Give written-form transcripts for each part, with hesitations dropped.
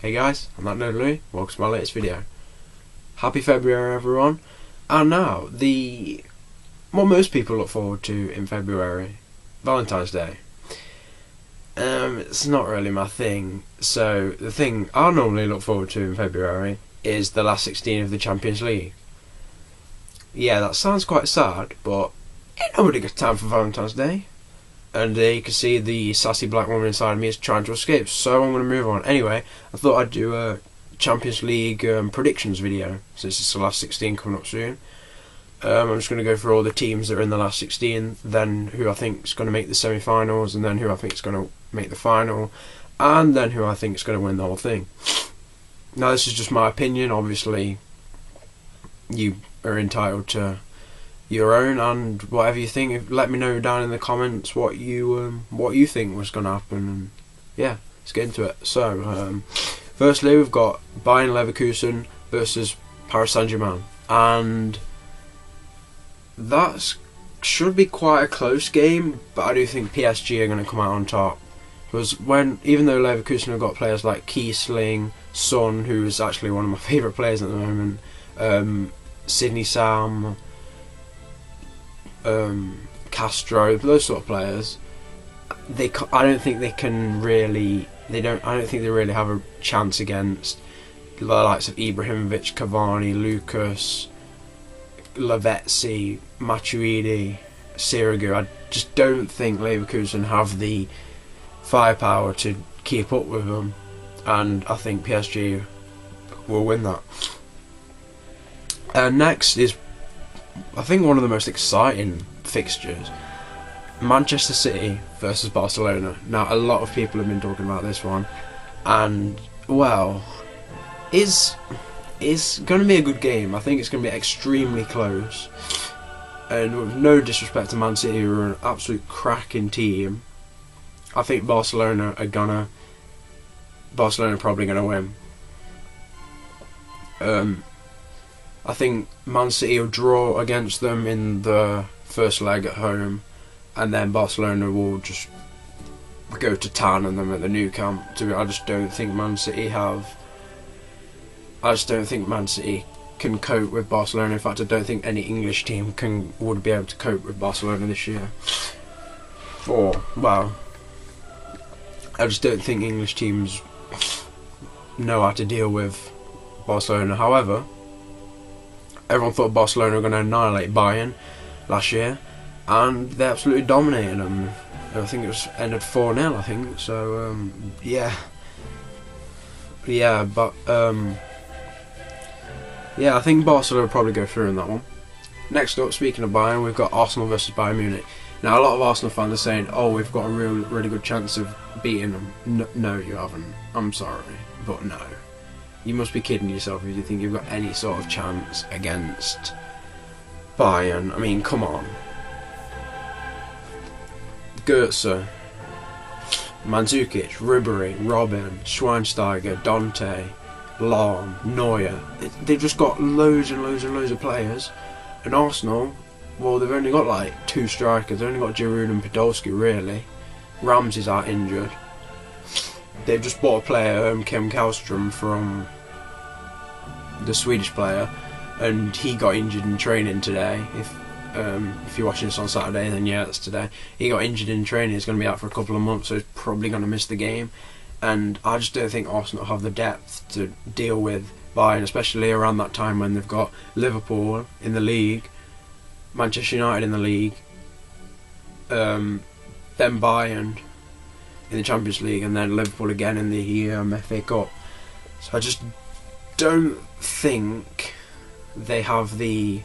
Hey guys, I'm that nerd Louis, welcome to my latest video. Happy February everyone. And now, what most people look forward to in February, Valentine's Day. It's not really my thing, so the thing I normally look forward to in February is the last 16 of the Champions League. Yeah, that sounds quite sad, but ain't nobody got time for Valentine's Day. And you can see the sassy black woman inside me is trying to escape, so I'm going to move on. Anyway, I thought I'd do a Champions League predictions video, since it's the last 16 coming up soon. I'm just going to go through all the teams that are in the last 16, then who I think is going to make the semi-finals, and then who I think is going to make the final, and then who I think is going to win the whole thing. Now, this is just my opinion. Obviously, you are entitled to your own, and whatever you think, let me know down in the comments what you think was going to happen. And yeah, let's get into it. So, firstly, we've got Bayern Leverkusen versus Paris Saint-Germain, and that should be quite a close game, but I do think PSG are going to come out on top. Because even though Leverkusen have got players like Kiesling, Son, who is actually one of my favourite players at the moment, Sidney Sam, Castro, those sort of players, I don't think they really have a chance against the likes of Ibrahimovic, Cavani, Lucas, Lavezzi, Matuidi, Sirigu. I just don't think Leverkusen have the firepower to keep up with them, and I think PSG will win that. Next is, I think, one of the most exciting fixtures, Manchester City versus Barcelona. Now, a lot of people have been talking about this one, and well, it's going to be a good game. I think it's going to be extremely close, and with no disrespect to Man City, who are an absolute cracking team, I think Barcelona are probably going to win. I think Man City will draw against them in the first leg at home, and then Barcelona will just go to town on them at the new camp. I just don't think Man City can cope with Barcelona. In fact, I don't think any English team would be able to cope with Barcelona this year. I just don't think English teams know how to deal with Barcelona. However, everyone thought Barcelona were going to annihilate Bayern last year, and they absolutely dominated them. I think it was ended 4-0. I think so. Yeah, I think Barcelona will probably go through in that one. Next up, speaking of Bayern, we've got Arsenal versus Bayern Munich. Now, a lot of Arsenal fans are saying, "Oh, we've got a really good chance of beating them." No, you haven't. I'm sorry, but no. You must be kidding yourself if you think you've got any sort of chance against Bayern. I mean, come on. Goetze, Mandzukic, Ribery, Robin, Schweinsteiger, Dante, Lahm, Neuer. They've just got loads and loads and loads of players. And Arsenal, well, they've only got like 2 strikers. They've only got Giroud and Podolski, really. Ramsey's out injured. They've just bought a player, Kim Kallström, from the Swedish player, and he got injured in training today. If you're watching this on Saturday, then yeah, it's today. He got injured in training. He's going to be out for a couple of months, so he's probably going to miss the game. And I just don't think Arsenal have the depth to deal with Bayern, especially around that time when they've got Liverpool in the league, Manchester United in the league, then Bayern in the Champions League, and then Liverpool again in the FA Cup. So I just don't think they have the...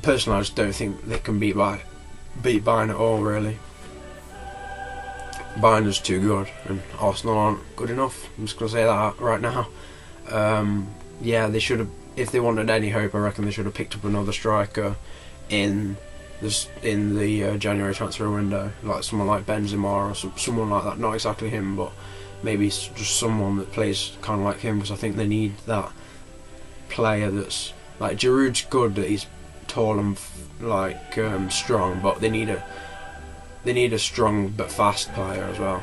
Personally, I just don't think they can beat Bayern at all, really. Bayern is too good, and Arsenal aren't good enough. I'm just going to say that right now. Yeah, they should have... If they wanted any hope, I reckon they should have picked up another striker in the January transfer window, like someone like Benzema or someone like that. Not exactly him, but maybe just someone that plays kind of like him, because I think they need that player that's like... Giroud's good, that he's tall and strong, but they need a strong but fast player as well.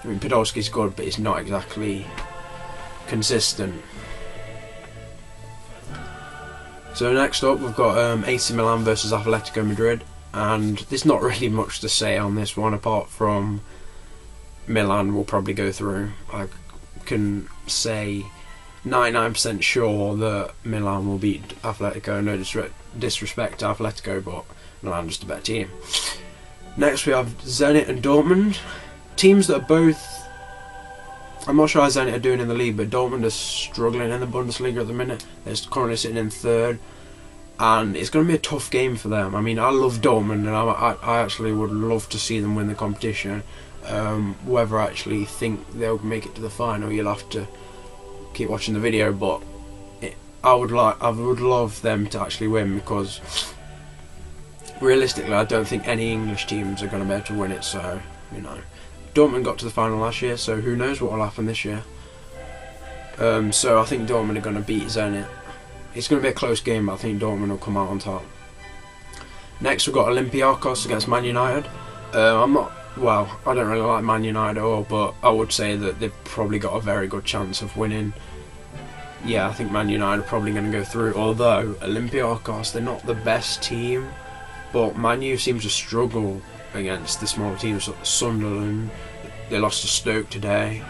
I mean, Podolski's good, but he's not exactly consistent. So next up, we've got AC Milan versus Atletico Madrid, and there's not really much to say on this one apart from Milan will probably go through. I can say 99% sure that Milan will beat Atletico. No disrespect to Atletico, but Milan just a better team. Next we have Zenit and Dortmund, teams that are both, I'm not sure how Zenit are doing in the league, but Dortmund are struggling in the Bundesliga at the minute. They're currently sitting in third, and it's going to be a tough game for them. I mean, I love Dortmund, and I actually would love to see them win the competition. Whether I actually think they'll make it to the final, you'll have to keep watching the video, but I would love them to actually win, because realistically I don't think any English teams are going to be able to win it. So, you know, Dortmund got to the final last year, so who knows what will happen this year. So I think Dortmund are going to beat Zenit. It's going to be a close game, but I think Dortmund will come out on top. Next we've got Olympiacos against Man United. I don't really like Man United at all, but I would say that they've probably got a very good chance of winning. Yeah, I think Man United are probably going to go through, although Olympiacos, they're not the best team, but Man U seems to struggle against the smaller teams like Sunderland. They lost to Stoke today.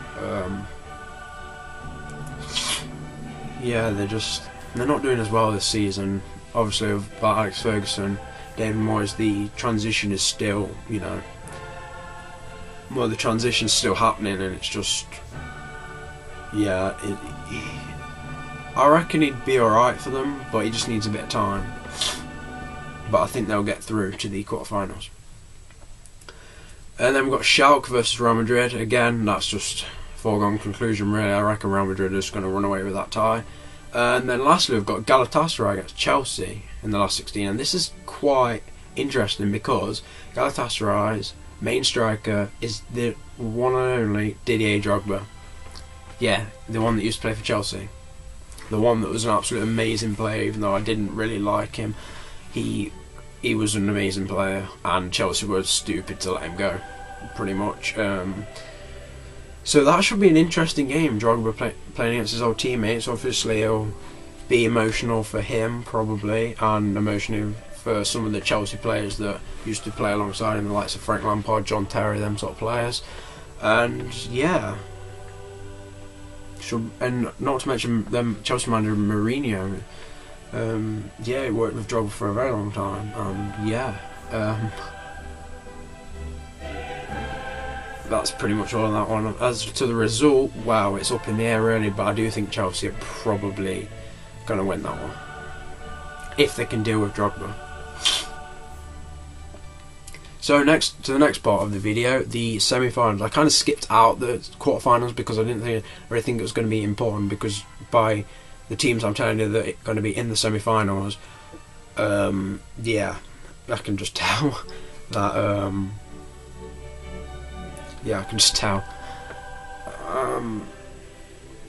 Yeah, they're not doing as well this season. Obviously with Alex Ferguson, David Moyes, the transition is still, you know, well, the transition's still happening, and it's just, yeah, I reckon he'd be alright for them, but he just needs a bit of time. But I think they'll get through to the quarterfinals. And then we've got Schalke versus Real Madrid. Again, that's just foregone conclusion, really. I reckon Real Madrid is going to run away with that tie. And then lastly, we've got Galatasaray against Chelsea in the last 16. And this is quite interesting because Galatasaray's main striker is the one and only Didier Drogba. Yeah, the one that used to play for Chelsea. The one that was an absolute amazing player, even though I didn't really like him. He was an amazing player, and Chelsea were stupid to let him go, pretty much. So that should be an interesting game. Drogba playing against his old teammates. Obviously, it'll be emotional for him, probably, and emotional for some of the Chelsea players that used to play alongside him, the likes of Frank Lampard, John Terry, them sort of players. And yeah, and not to mention them Chelsea manager Mourinho. Yeah, he worked with Drogba for a very long time, and yeah, that's pretty much all on that one. As to the result, wow, it's up in the air really, but I do think Chelsea are probably going to win that one, if they can deal with Drogba. So next to the next part of the video, the semi-finals. I kind of skipped out the quarterfinals because I didn't really think it was going to be important, because by the teams I'm telling you that are going to be in the semi-finals, yeah, I can just tell that, yeah, I can just tell.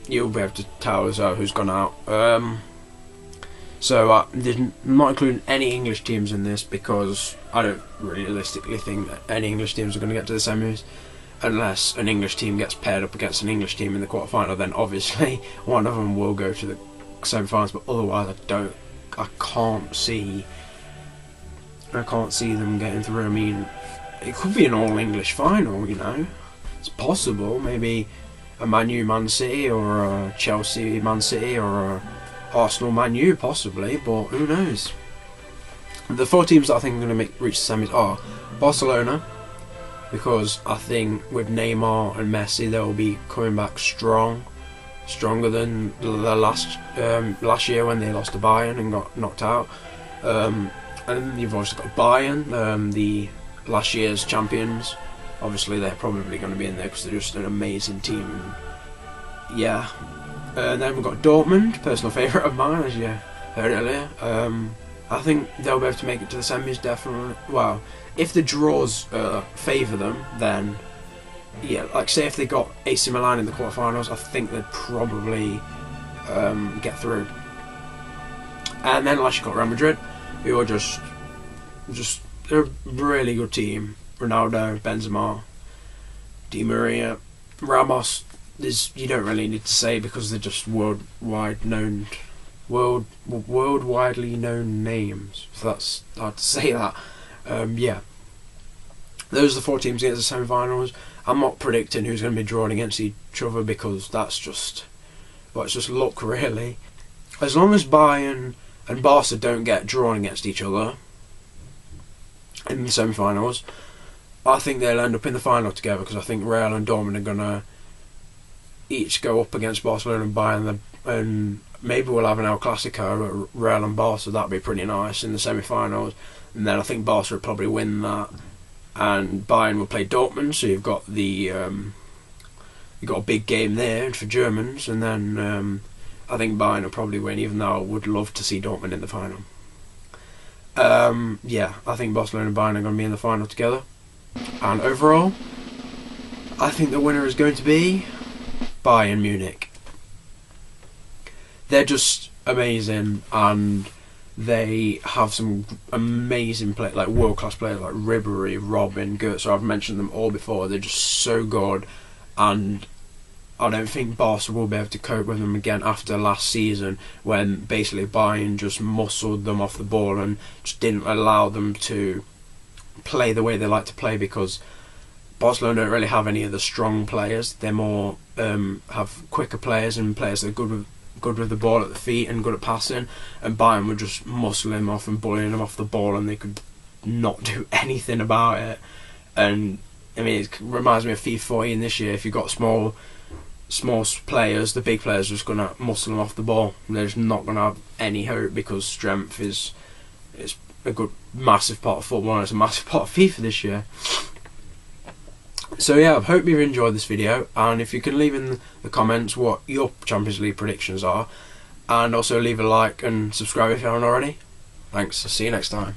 You'll be able to tell as well who's gone out. So I'm not including any English teams in this, because I don't realistically think that any English teams are going to get to the semis, unless an English team gets paired up against an English team in the quarterfinal. Then obviously one of them will go to the semi-finals, but otherwise I can't see them getting through. I mean, it could be an all-English final, you know. It's possible. Maybe a Man U Man City, or a Chelsea Man City, or a Arsenal Man U possibly, but who knows. The four teams that I think are going to reach the semis are Barcelona, because I think with Neymar and Messi they'll be coming back stronger than the last year when they lost to Bayern and got knocked out. And you've also got Bayern, the last year's champions. Obviously they're probably going to be in there because they're just an amazing team. And yeah. And then we've got Dortmund, personal favourite of mine, as you heard earlier. I think they'll be able to make it to the semis, definitely. Well, if the draws favour them, then yeah, like say if they got AC Milan in the quarterfinals, I think they'd probably get through. And then unless you've got Real Madrid, who are just they're a really good team. Ronaldo, Benzema, Di Maria, Ramos, you don't really need to say because they're just worldwidely known names. So that's hard to say that. Yeah, those are the 4 teams against the semi-finals. I'm not predicting who's going to be drawn against each other because that's just, well, it's just luck really. As long as Bayern and Barca don't get drawn against each other in the semi-finals, I think they'll end up in the final together, because I think Real and Dortmund are going to each go up against Barcelona and Bayern, and maybe we'll have an El Clasico, Real and Barca. That'd be pretty nice in the semi-finals. And then I think Barca would probably win that, and Bayern will play Dortmund. So you've got a big game there for Germans, and then I think Bayern will probably win, even though I would love to see Dortmund in the final. Yeah, I think Barcelona and Bayern are going to be in the final together. And overall, I think the winner is going to be Bayern Munich. They're just amazing, and they have some amazing players, like world-class players like Ribery, Robin, Goetze. I've mentioned them all before. They're just so good, and I don't think Barca will be able to cope with them again after last season, when basically Bayern just muscled them off the ball and just didn't allow them to play the way they like to play, because Barcelona don't really have any of the strong players. They're more have quicker players and players that are good with the ball at the feet and good at passing, and Bayern would just muscle him off and bullying him off the ball, and they could not do anything about it. And I mean, it reminds me of FIFA 14 this year. If you've got small players, the big players are just going to muscle them off the ball. They're just not going to have any hope, because strength is a good massive part of football, and it's a massive part of FIFA this year. So yeah, I hope you've enjoyed this video, and if you can leave in the comments what your Champions League predictions are, and also leave a like and subscribe if you haven't already. Thanks, I'll see you next time.